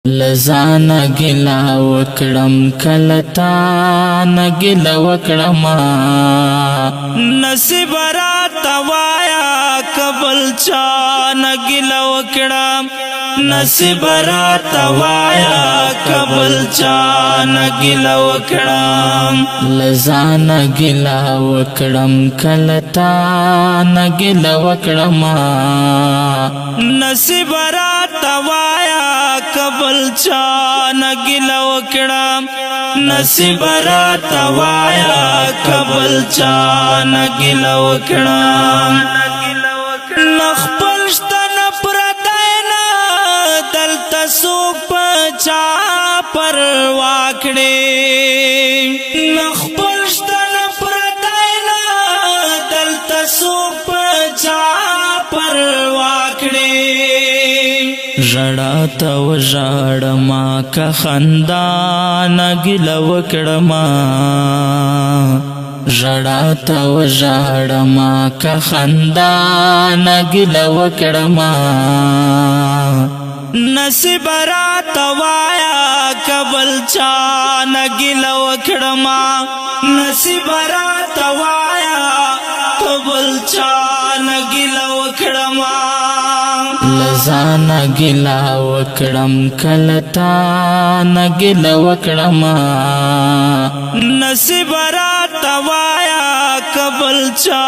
لزانا گلا وکڑم کلتا نگلا وکڑما نصیب رات وایا قبل چا نگلا وکڑم نصیب رات وایا قبل چا نگلا وکڑم لزانا گلا وکڑم کلتا نگلا وکڑما نصیب رات وایا قبل چا نگلا وکڑم نصیب رات وایا قبل چا نگلا وکڑم نخپل شتن پردینا دلتا سوپ چا پروا کړې نخپل شتن پردینا دلتا سوپ چا پروا کړې ژړا ته وژاړما که خندا نګیله وکړما ژړا ته وژاړما که خندا نګیله وکړما نصیب راته وایا قبل چا نګیله وکړما نصیب راته وایا قبل چا نګیله وکړما لزانا گلا وکڑم کلتا نگلا وکڑما نصیب رات وایا قبل چا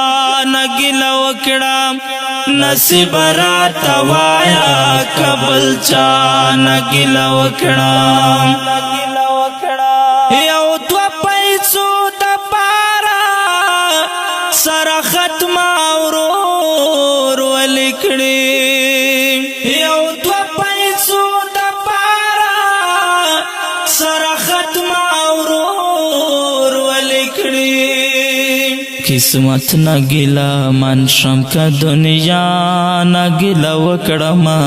نگلا وکڑم نصیب رات وایا قبل چا نگلا وکڑم یو دو پیسو دپارا سر ختم ورور ولکڑی یو دو پیسو دپارا سر ختم ورور ولکڑی قسمت نگلا منشم کا دنیا نگلا وکڑما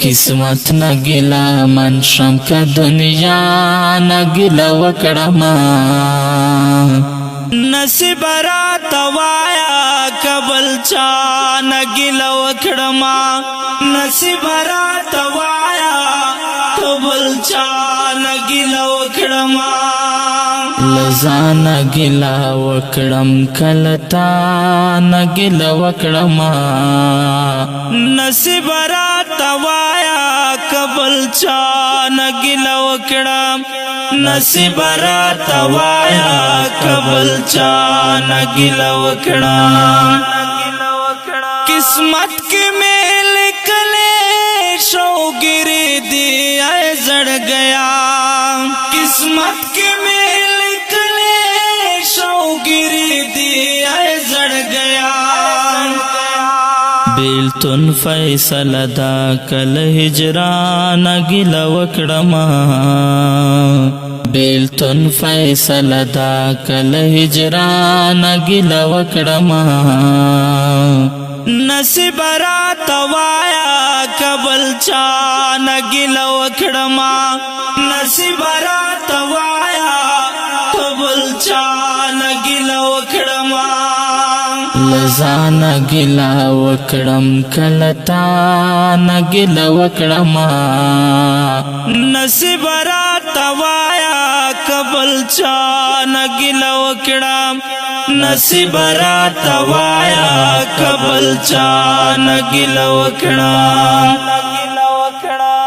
قسمت نگلا منشم کا دنیا نگلا وکڑما نصیب رات وایا قبل چا نگلا وکڑما نصیب رات وایا قبل چا نگلا وکڑما لزانا گلا وکڑم کلتا نگلا وکڑما نصیب رات وایا قبل چا نگلا وکڑم نصیب رات وایا قبل چا نگلا وکڑم قسمت کی میل کلے شوگری دی اے زڑ گیا قسمت کی میل کلے شوگری دی اے زڑ گیا بیلتن فیصل دا کل ہجران گلا وکڑما بیلتن فیصل دا کل ہجران گلا وکڑما نصیب رات وایا قبل چا نگلا وکڑما نصیب رات وایا قبل چا نگلا وکڑما لزانا گلا وکڑم کلتا نگلا وکڑما نصیب رات وایا قبل چا نگلا وکڑم نصیب رات وایا قبل چا نگلا وکڑم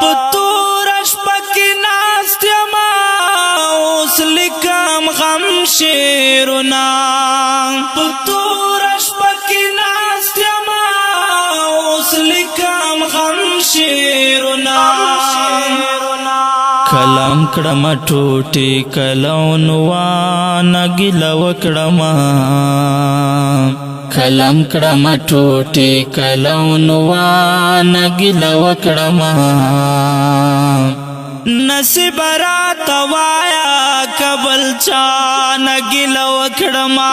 پتورش پکی ناست یما اوس لکم غم شیرنا پتورش پکی ناست یما اوس لکم غم شیرنا کلام کڑم ٹوٹی کلون وانا گلا وکڑما کلام کڑم ٹوٹی کلون وانا گلا وکڑما نصیب رات وایا قبل چا نگلا وکڑما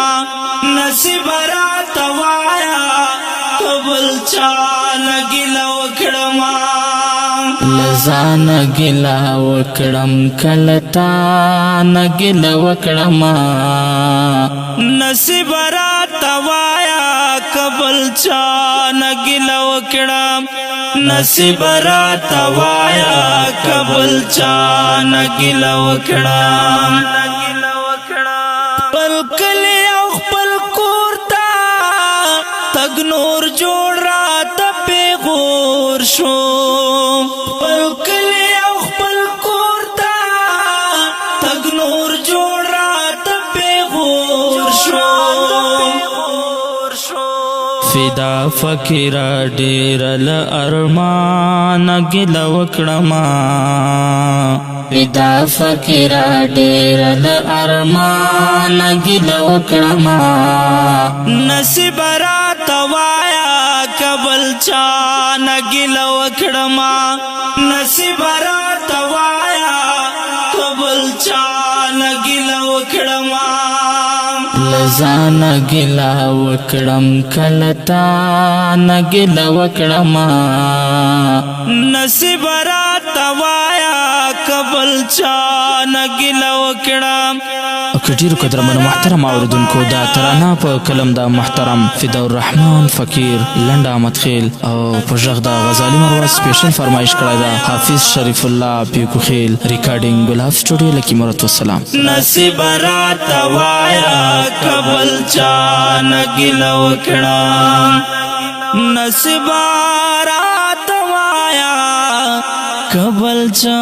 نصیب رات وایا قبل چا نگلا وکڑما لزانا گلا وکڑم کلتا نگلا وکڑما نصیب رات وایا قبل چا نگلا وکڑم نصیب رات وایا چا نګیله وکړه خپل کلی او خپل کور ته تګ نور جوړ راته پیغور شو خپل کلی او خپل کور ته تګ نور جوړ راته پیغور شو فدا فقیر ډیر ل ارمان ګل وکړما فدا فقیر ډیر ل ارمان ګل وکړما نصیب را توایا قبل چا نګل وکړما نصیب را توایا قبل چا نګل وکړما لزان گلا وکړم کلتا نګلا وکړم نصیب را توایا قبل چا نګلا وکړم کډیر قدرمن محترم اوردونکو دا ترانه په کلم دا محترم فدا الرحمن فقیر لنډ احمد خیل او په ژغ دا غزالی مروه سپیشل فرمایش کړی دا حافظ شریف الله پیکو خیل ریکارډینګ ګلاب سټوډیو لکی مرت والسلام نصیب را توایا قبل چا نګلا وکړم نصیب را توایا قبل چا